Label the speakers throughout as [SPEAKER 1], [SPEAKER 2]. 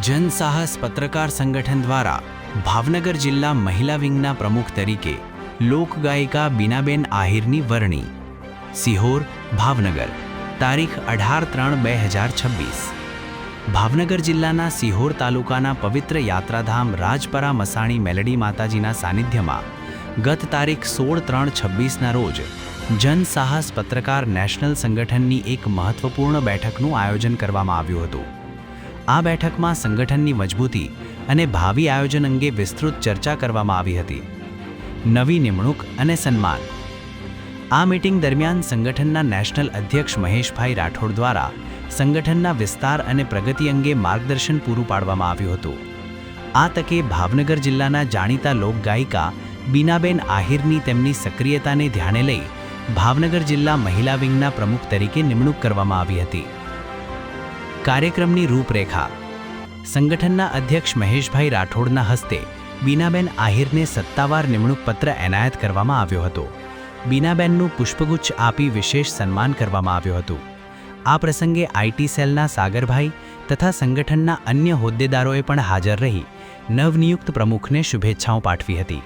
[SPEAKER 1] જનસાહસ પત્રકાર સંગઠન દ્વારા ભાવનગર જિલ્લા મહિલા વિંગના પ્રમુખ તરીકે લોકગાયિકા બીનાબેન આહિરની વરણી. સિહોર, ભાવનગર, તારીખ 18/3/2026. ભાવનગર જિલ્લાના સિહોર તાલુકાના પવિત્ર યાત્રાધામ રાજપરા મસાણી મેલડી માતાજીના સાનિધ્યમાં ગત તારીખ 16/3/26ના રોજ જનસાહસ પત્રકાર નેશનલ સંગઠનની એક મહત્વપૂર્ણ બેઠકનું આયોજન કરવામાં આવ્યું હતું. આ બેઠકમાં સંગઠનની મજબૂતી અને ભાવિ આયોજન અંગે વિસ્તૃત ચર્ચા કરવામાં આવી હતી. નવી નિમણૂક અને સન્માન. આ મીટિંગ દરમિયાન સંગઠનના નેશનલ અધ્યક્ષ મહેશભાઈ રાઠોડ દ્વારા સંગઠનના વિસ્તાર અને પ્રગતિ અંગે માર્ગદર્શન પૂરું પાડવામાં આવ્યું હતું. આ તકે ભાવનગર જિલ્લાના જાણીતા લોકગાયિકા બીનાબેન આહિરની તેમની સક્રિયતાને ધ્યાને લઈ ભાવનગર જિલ્લા મહિલા વિંગના પ્રમુખ તરીકે નિમણૂક કરવામાં આવી હતી. કાર્યક્રમની રૂપરેખા. સંગઠનના અધ્યક્ષ મહેશભાઈ રાઠોડના હસ્તે બીનાબેન આહિરને સત્તાવાર નિમણૂક પત્ર એનાયત કરવામાં આવ્યો હતો. બીનાબેનનું પુષ્પગુચ્છ આપી વિશેષ સન્માન કરવામાં આવ્યું હતું. આ પ્રસંગે આઈટી સેલના સાગરભાઈ તથા સંગઠનના અન્ય હોદ્દેદારોએ પણ હાજર રહી નવનિયુક્ત પ્રમુખને શુભેચ્છાઓ પાઠવી હતી.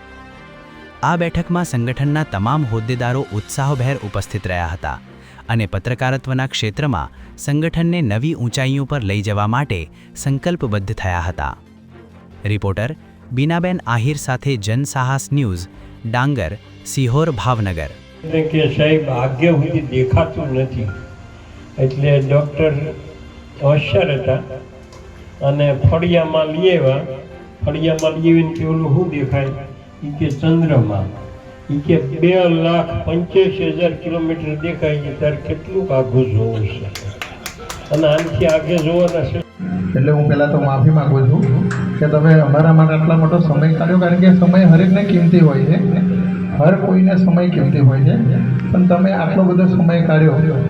[SPEAKER 1] આ બેઠકમાં સંગઠનના તમામ હોદ્દેદારો ઉત્સાહભેર ઉપસ્થિત રહ્યા હતા અને પત્રકારત્વના ક્ષેત્રમાં સંગઠનને નવી ઊંચાઈઓ પર લઈ જવા માટે સંકલ્પબદ્ધ થયા હતા. રિપોર્ટર બીનાબેન આહિર સાથે જનસાહસ ન્યૂઝ, ડાંગર, સિહોર, ભાવનગર.
[SPEAKER 2] કે સાહેબ આગે સુધી દેખાતું નથી એટલે ડૉક્ટર હોશિયાર હતા અને ફળિયામાં લઈ આવીને કે ઓલું શું દેખાય એ કે ચંદ્રમાં એ કે 2,85,000 કિલોમીટર દેખાય છે ત્યારે કેટલું આઘું જોવું છે અને આનાથી આગે જોવાના છે.
[SPEAKER 3] એટલે હું પહેલાં તો માફી માગું છું કે તમે અમારા માટે આટલા મોટો સમય કાઢ્યો, કારણ કે સમય હરેકને કિંમતી હોય છે, હર કોઈને સમય કિંમતી હોય છે, પણ તમે આટલો બધો સમય કાઢ્યો